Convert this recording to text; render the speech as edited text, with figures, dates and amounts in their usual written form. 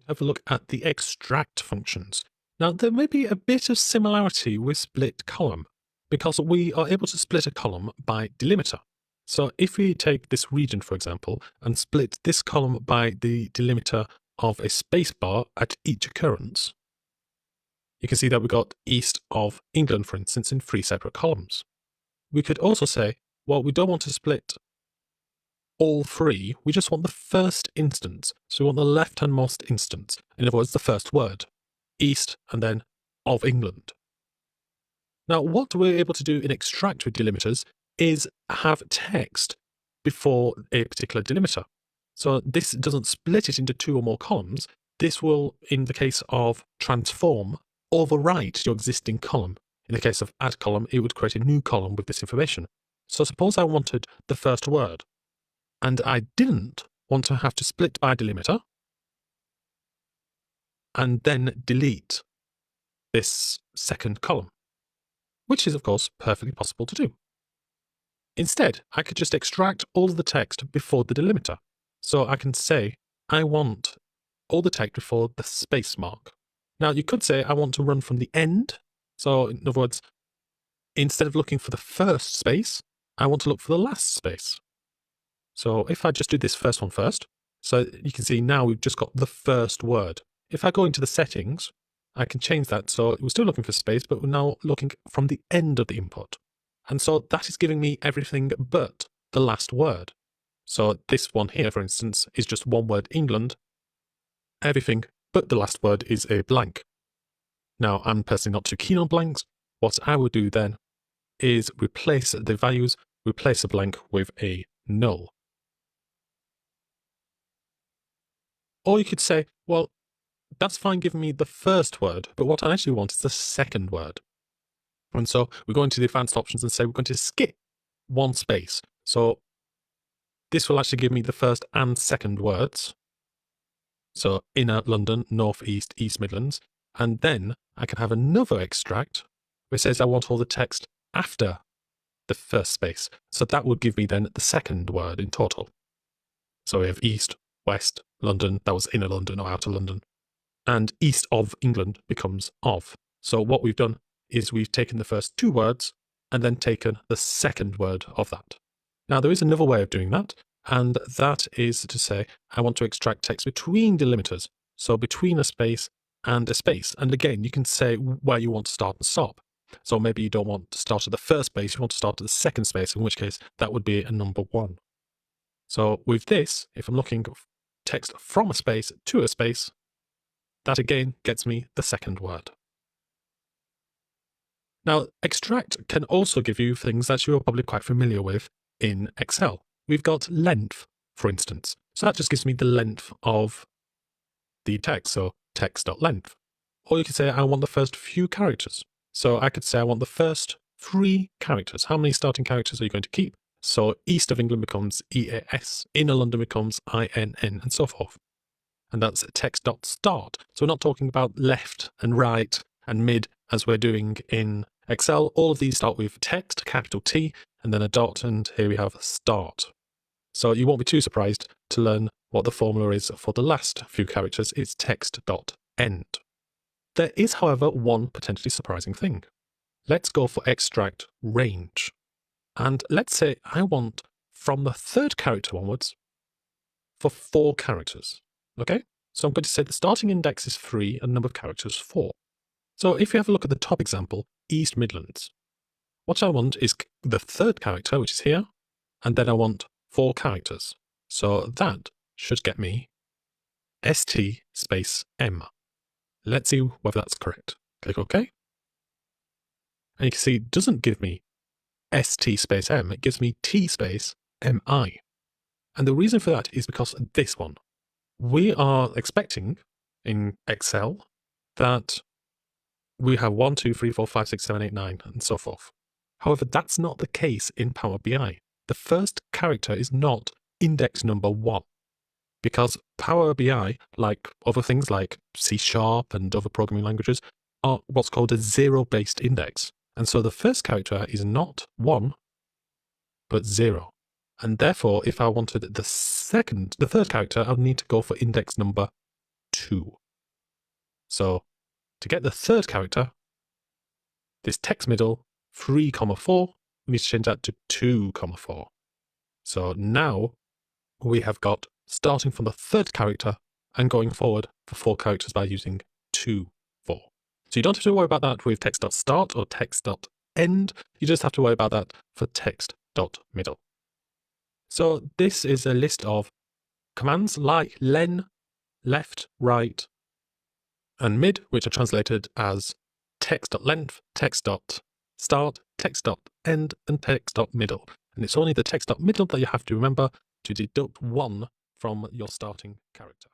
have a look at the extract functions. Now, there may be a bit of similarity with split column, because we are able to split a column by delimiter. So if we take this region, for example, and split this column by the delimiter of a spacebar at each occurrence, you can see that we got east of England, for instance, in 3 separate columns. We could also say, well, we don't want to split all 3, we just want the first instance. So we want the left-handmost instance, in other words, the first word, east and then of England. Now, what we're able to do in extract with delimiters is have text before a particular delimiter. So this doesn't split it into 2 or more columns. This will, in the case of transform, overwrite your existing column. In the case of add column, it would create a new column with this information. So suppose I wanted the first word, and I didn't want to have to split by delimiter and then delete this second column, which is of course perfectly possible to do. Instead, I could just extract all the text before the delimiter. So I can say, I want all the text before the space mark. Now you could say I want to run from the end. So in other words, instead of looking for the first space, I want to look for the last space. So if I just do this first one first, so you can see now we've just got the first word. If I go into the settings, I can change that. So we're still looking for space, but we're now looking from the end of the input. And so that is giving me everything but the last word. So this one here, for instance, is just one word, England. Everything but the last word is a blank. Now, I'm personally not too keen on blanks. What I would do then is replace the values, replace a blank with a null. Or you could say, well, that's fine giving me the first word, but what I actually want is the second word. And so we go into the advanced options and say we're going to skip one space. So this will actually give me the first and second words. So inner London, north, east, East Midlands. And then I can have another extract which says I want all the text after the first space. So that would give me then the second word in total. So we have east, west, London, that was inner London or outer London. And east of England becomes of. So what we've done is we've taken the first 2 words and then taken the second word of that. Now there is another way of doing that, and that is to say I want to extract text between delimiters, so between a space and a space. And again, you can say where you want to start and stop. So maybe you don't want to start at the first space, you want to start at the second space, in which case that would be a number 1. So with this, if I'm looking text from a space to a space, that again gets me the second word. Now, extract can also give you things that you're probably quite familiar with in Excel. We've got length, for instance. So that just gives me the length of the text, so text.length. Or you could say I want the first few characters. So I could say I want the first 3 characters. How many starting characters are you going to keep? So east of England becomes EAS, inner London becomes INN, and so forth. And that's text.start. So we're not talking about left and right and mid as we're doing in Excel. All of these start with text, capital T, and then a dot, and here we have start. So you won't be too surprised to learn what the formula is for the last few characters. It's text.end. There is, however, one potentially surprising thing. Let's go for extract range. And let's say I want from the 3rd character onwards for 4 characters. Okay? So I'm going to say the starting index is 3 and number of characters 4. So if you have a look at the top example, East Midlands, what I want is the 3rd character, which is here, and then I want 4 characters. So that should get me ST space M. Let's see whether that's correct. Click OK. And you can see it doesn't give me ST space M, it gives me T space MI. And the reason for that is because this one. We are expecting in Excel that we have 1, 2, 3, 4, 5, 6, 7, 8, 9, and so forth. However, that's not the case in Power BI. The first character is not index number 1, because Power BI, like other things like C# and other programming languages, are what's called a zero-based index. And so the first character is not 1, but 0. And therefore, if I wanted the 3rd character, I'll need to go for index number 2. So to get the third character, this text middle 3, 4, we need to change that to 2, 4. So now we have got starting from the third character and going forward for 4 characters by using 2, 4. So you don't have to worry about that with text.start or text.end. You just have to worry about that for text.middle. So this is a list of commands like len, left, right, and mid, which are translated as text.length, text.start, text.end, and text.middle. And it's only the text.middle that you have to remember to deduct 1 from your starting character.